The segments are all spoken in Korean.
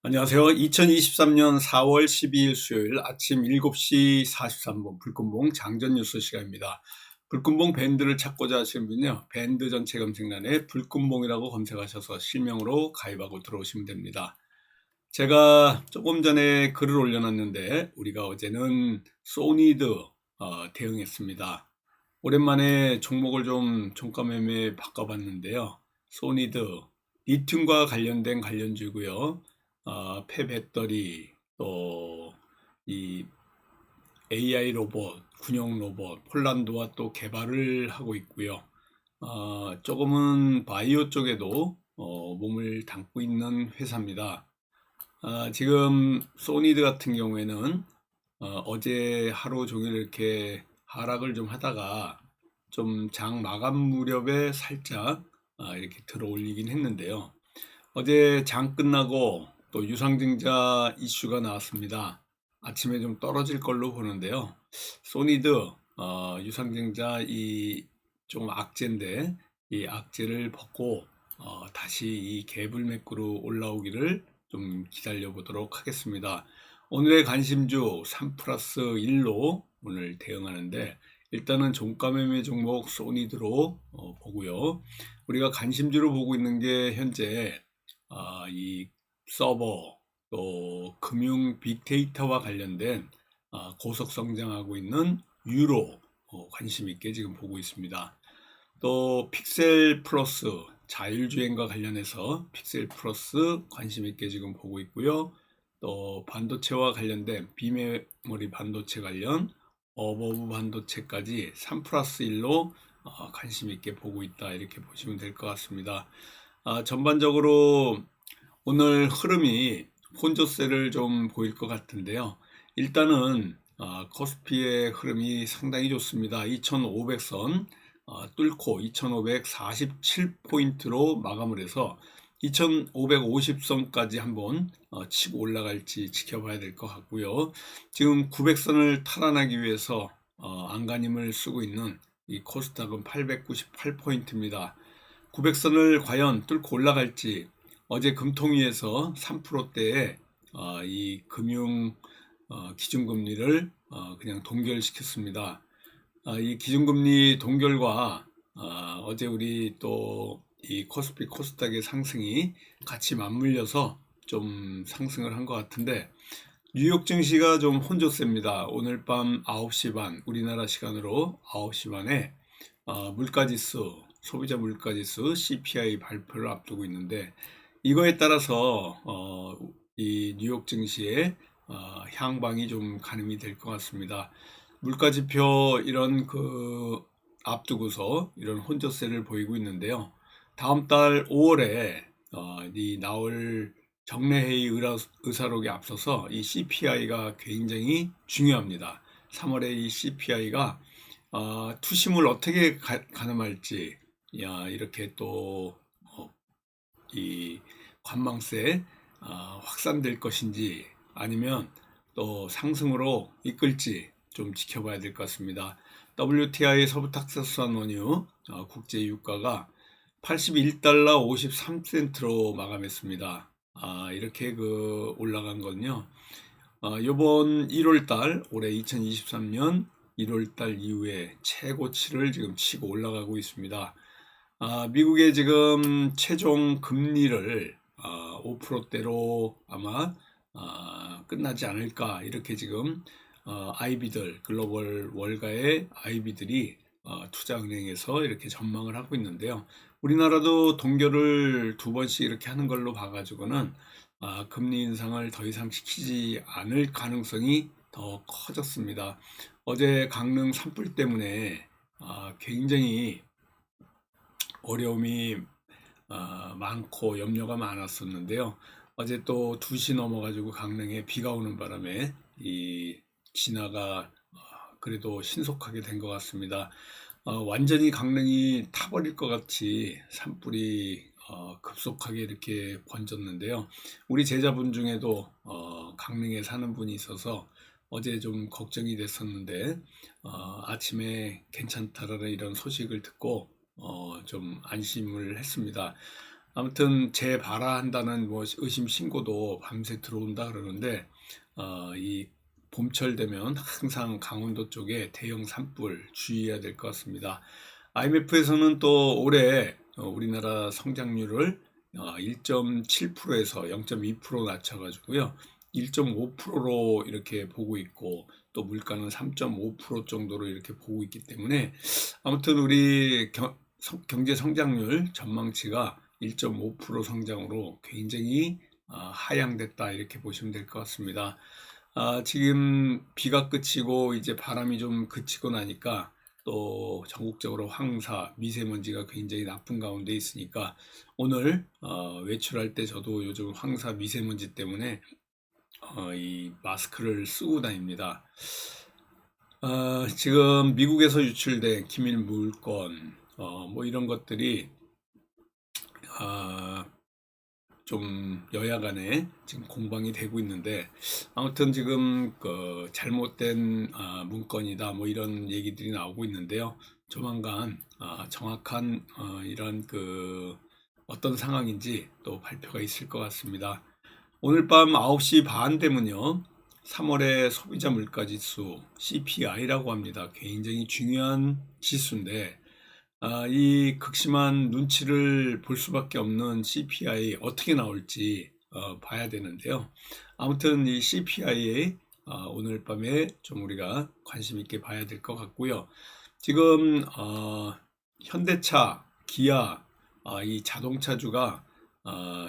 안녕하세요. 2023년 4월 12일 수요일 아침 7시 43분 불금봉 장전 뉴스 시간입니다. 불금봉 밴드를 찾고자 하시는 분은요, 밴드 전체 검색란에 불금봉이라고 검색하셔서 실명으로 가입하고 들어오시면 됩니다. 제가 조금 전에 글을 올려놨는데 우리가 어제는 소니드 대응했습니다. 오랜만에 종목을 좀 종가 매매 바꿔봤는데요. 소니드 리튬과 관련된 관련주고요. 폐배터리 또 이 AI 로봇, 군용 로봇, 폴란드와 또 개발을 하고 있고요. 조금은 바이오 쪽에도 몸을 담고 있는 회사입니다. 지금 소니드 같은 경우에는 어제 하루 종일 이렇게 하락을 좀 하다가 좀 장 마감 무렵에 살짝 이렇게 들어 올리긴 했는데요. 어제 장 끝나고 또 유상증자 이슈가 나왔습니다. 아침에 좀 떨어질 걸로 보는데요. 소니드 유상증자 이 좀 악재인데 이 악재를 벗고 다시 이 개불매구로 올라오기를 좀 기다려 보도록 하겠습니다. 오늘의 관심주 3 플러스 1로 오늘 대응하는데 일단은 종가 매매 종목 소니드로 보고요. 우리가 관심주로 보고 있는 게 현재 이 서버 또 금융 빅데이터와 관련된 고속 성장하고 있는 유로 관심 있게 지금 보고 있습니다. 또 픽셀 플러스 자율주행과 관련해서 픽셀 플러스 관심 있게 지금 보고 있고요. 또 반도체와 관련된 비메모리 반도체 관련 어버브 반도체까지 3 플러스 1로 관심 있게 보고 있다 이렇게 보시면 될 것 같습니다. 전반적으로 오늘 흐름이 혼조세를 좀 보일 것 같은데요. 일단은 코스피의 흐름이 상당히 좋습니다. 2500선 뚫고 2547포인트로 마감을 해서 2550선까지 한번 치고 올라갈지 지켜봐야 될 것 같고요. 지금 900선을 탈환하기 위해서 안간힘을 쓰고 있는 이 코스닥은 898포인트입니다. 900선을 과연 뚫고 올라갈지 어제 금통위에서 3%대의 이 금융 기준금리를 그냥 동결시켰습니다. 이 기준금리 동결과 어제 우리 또 이 코스피 코스닥의 상승이 같이 맞물려서 좀 상승을 한 것 같은데 뉴욕 증시가 좀 혼조세입니다. 오늘 밤 9시 반 우리나라 시간으로 9시 반에 물가지수 소비자 물가지수 CPI 발표를 앞두고 있는데 이거에 따라서 이 뉴욕 증시의 향방이 좀 가늠이 될 것 같습니다. 물가지표 이런 앞두고서 이런 혼조세를 보이고 있는데요. 다음 달 5월에 이 나올 정례회의 의사록에 앞서서 이 CPI가 굉장히 중요합니다. 3월에 이 CPI가 투심을 어떻게 가늠할지 이렇게 또 이 관망세 확산될 것인지 아니면 또 상승으로 이끌지 좀 지켜봐야 될 것 같습니다. WTI 서부 텍사스산 원유 국제 유가가 81달러 53센트로 마감했습니다. 이렇게 올라간 건요. 이번 1월달 올해 2023년 1월달 이후에 최고치를 지금 치고 올라가고 있습니다. 미국의 지금 최종 금리를 5%대로 아마 끝나지 않을까 이렇게 지금 IB들 글로벌 월가의 IB들이 투자은행에서 이렇게 전망을 하고 있는데요. 우리나라도 동결을 2번씩 이렇게 하는 걸로 봐가지고는 금리 인상을 더 이상 시키지 않을 가능성이 더 커졌습니다. 어제 강릉 산불 때문에 굉장히 어려움이 많고 염려가 많았었는데요. 어제 또 2시 넘어가지고 강릉에 비가 오는 바람에 이 진화가 그래도 신속하게 된 것 같습니다. 완전히 강릉이 타버릴 것 같이 산불이 급속하게 이렇게 번졌는데요. 우리 제자분 중에도 강릉에 사는 분이 있어서 어제 좀 걱정이 됐었는데 아침에 괜찮다라는 이런 소식을 듣고 좀 안심을 했습니다. 아무튼 재발화한다는 뭐 의심 신고도 밤새 들어온다 그러는데 이 봄철 되면 항상 강원도 쪽에 대형 산불 주의해야 될 것 같습니다. IMF에서는 또 올해 우리나라 성장률을 1.7%에서 0.2% 낮춰가지고요. 1.5%로 이렇게 보고 있고 또 물가는 3.5% 정도로 이렇게 보고 있기 때문에 아무튼 우리 경제 성장률 전망치가 1.5% 성장으로 굉장히 하향됐다 이렇게 보시면 될 것 같습니다. 지금 비가 그치고 이제 바람이 좀 그치고 나니까 또 전국적으로 황사, 미세먼지가 굉장히 나쁜 가운데 있으니까 오늘 외출할 때 저도 요즘 황사, 미세먼지 때문에 이 마스크를 쓰고 다닙니다. 지금 미국에서 유출된 기밀 물건, 뭐 이런 것들이 좀 여야 간에 지금 공방이 되고 있는데 아무튼 지금 그 잘못된 문건이다 뭐 이런 얘기들이 나오고 있는데요. 조만간 정확한 이런 그 어떤 상황인지 또 발표가 있을 것 같습니다. 오늘 밤 9시 반 되면요. 3월의 소비자 물가지수 CPI라고 합니다. 굉장히 중요한 지수인데 이 극심한 눈치를 볼 수밖에 없는 CPI 어떻게 나올지 봐야 되는데요. 아무튼 이 CPI 오늘 밤에 좀 우리가 관심 있게 봐야 될 것 같고요. 지금 현대차, 기아, 이 자동차주가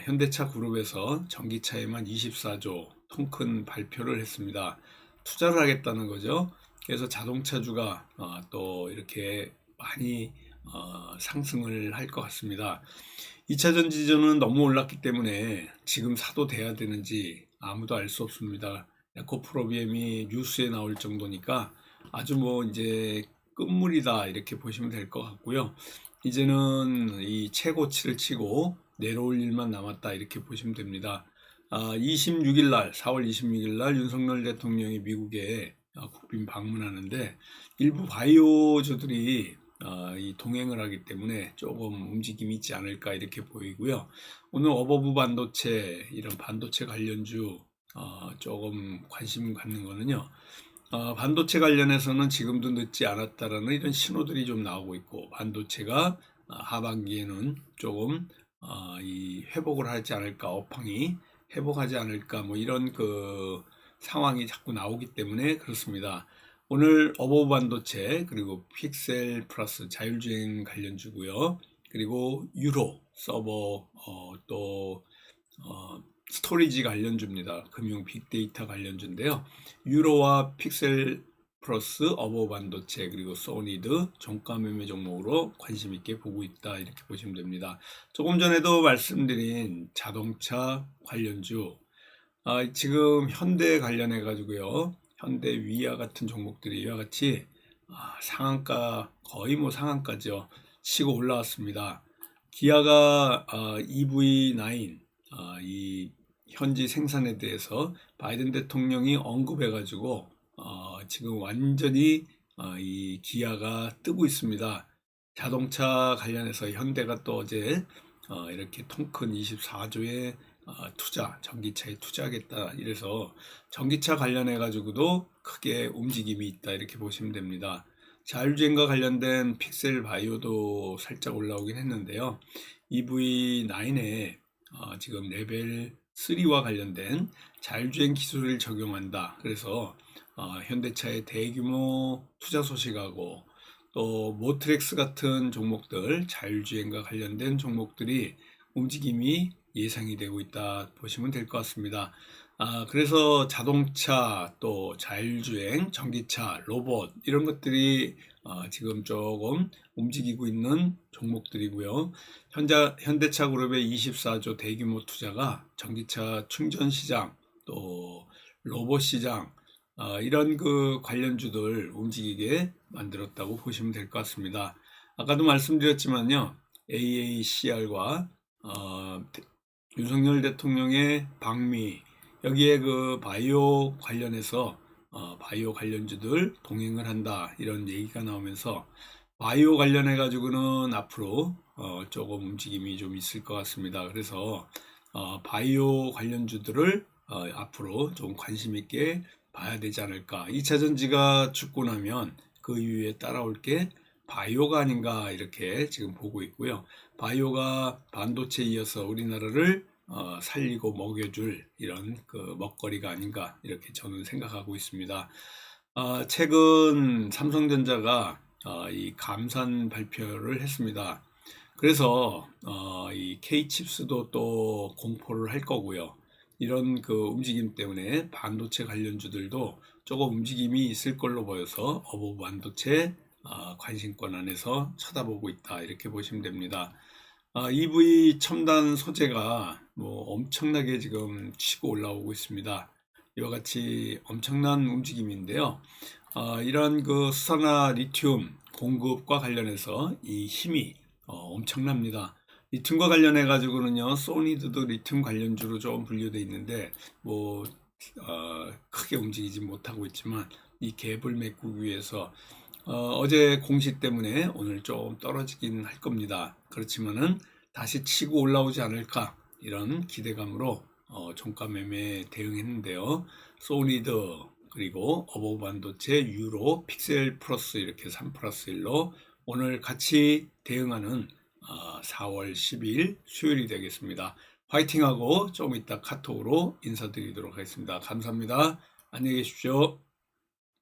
현대차 그룹에서 전기차에만 24조 통 큰 발표를 했습니다. 투자를 하겠다는 거죠. 그래서 자동차주가 또 이렇게 많이 상승을 할 것 같습니다. 2차 전지전은 너무 올랐기 때문에 지금 사도 돼야 되는지 아무도 알 수 없습니다. 에코프로비엠이 뉴스에 나올 정도니까 아주 뭐 이제 끝물이다 이렇게 보시면 될 것 같고요. 이제는 이 최고치를 치고 내려올 일만 남았다 이렇게 보시면 됩니다. 26일 날, 4월 26일 날 윤석열 대통령이 미국에 국빈 방문하는데 일부 바이오주들이 이 동행을 하기 때문에 조금 움직임이 있지 않을까 이렇게 보이고요. 오늘 어버브 반도체 이런 반도체 관련주 조금 관심 갖는 거는요. 반도체 관련해서는 지금도 늦지 않았다라는 이런 신호들이 좀 나오고 있고 반도체가 하반기에는 조금 이 회복을 하지 않을까 업황이 회복하지 않을까 뭐 이런 그 상황이 자꾸 나오기 때문에 그렇습니다. 오늘 어버브 반도체 그리고 픽셀 플러스 자율주행 관련주고요. 그리고 유로 서버 또 스토리지 관련주입니다. 금융 빅데이터 관련주인데요. 유로와 픽셀 플러스 어버브 반도체 그리고 소니드 종가 매매 종목으로 관심 있게 보고 있다 이렇게 보시면 됩니다. 조금 전에도 말씀드린 자동차 관련주 지금 현대 관련해 가지고요. 현대 위아 같은 종목들이 이와 같이 상한가 거의 뭐 상한가죠. 치고 올라왔습니다. 기아가 EV9 이 현지 생산에 대해서 바이든 대통령이 언급해 가지고 지금 완전히 이 기아가 뜨고 있습니다. 자동차 관련해서 현대가 또 어제 이렇게 통큰 24조의 투자, 전기차에 투자하겠다 이래서 전기차 관련해 가지고도 크게 움직임이 있다 이렇게 보시면 됩니다. 자율주행과 관련된 픽셀 바이오도 살짝 올라오긴 했는데요. EV9에 지금 레벨 3와 관련된 자율주행 기술을 적용한다. 그래서 현대차의 대규모 투자 소식하고 또 모트렉스 같은 종목들, 자율주행과 관련된 종목들이 움직임이 예상이 되고 있다 보시면 될 것 같습니다. 그래서 자동차, 또 자율주행, 전기차, 로봇 이런 것들이 지금 조금 움직이고 있는 종목들이고요. 현대차 그룹의 24조 대규모 투자가 전기차 충전 시장, 또 로봇 시장 이런 그 관련주들 움직이게 만들었다고 보시면 될 것 같습니다. 아까도 말씀드렸지만요. AACR과 윤석열 대통령의 방미 여기에 그 바이오 관련해서 바이오 관련주들 동행을 한다 이런 얘기가 나오면서 바이오 관련해 가지고는 앞으로 조금 움직임이 좀 있을 것 같습니다. 그래서 바이오 관련주들을 앞으로 좀 관심 있게 봐야 되지 않을까. 2차 전지가 죽고 나면 그 이후에 따라올 게 바이오가 아닌가 이렇게 지금 보고 있고요. 바이오가 반도체에 이어서 우리나라를 살리고 먹여줄 이런 그 먹거리가 아닌가 이렇게 저는 생각하고 있습니다. 최근 삼성전자가 이 감산 발표를 했습니다. 그래서 이 K칩스도 또 공포를 할 거고요. 이런 그 움직임 때문에 반도체 관련주들도 조금 움직임이 있을 걸로 보여서 어부 반도체 관심권 안에서 쳐다보고 있다 이렇게 보시면 됩니다. EV 첨단 소재가 뭐 엄청나게 지금 치고 올라오고 있습니다. 이와 같이 엄청난 움직임인데요. 이런 그 수산화 리튬 공급과 관련해서 이 힘이 엄청납니다. 리튬과 관련해 가지고는요, 소니드도 리튬 관련주로 좀 분류되어 있는데 뭐 크게 움직이지 못하고 있지만 이 갭을 메꾸기 위해서 어제 공시 때문에 오늘 좀 떨어지긴 할 겁니다. 그렇지만은 다시 치고 올라오지 않을까 이런 기대감으로 종가 매매에 대응했는데요. 소니드 그리고 어버브 반도체, 유로, 픽셀 플러스 이렇게 3 플러스 1로 오늘 같이 대응하는 4월 12일 수요일이 되겠습니다. 화이팅하고 좀 이따 카톡으로 인사드리도록 하겠습니다. 감사합니다. 안녕히 계십시오.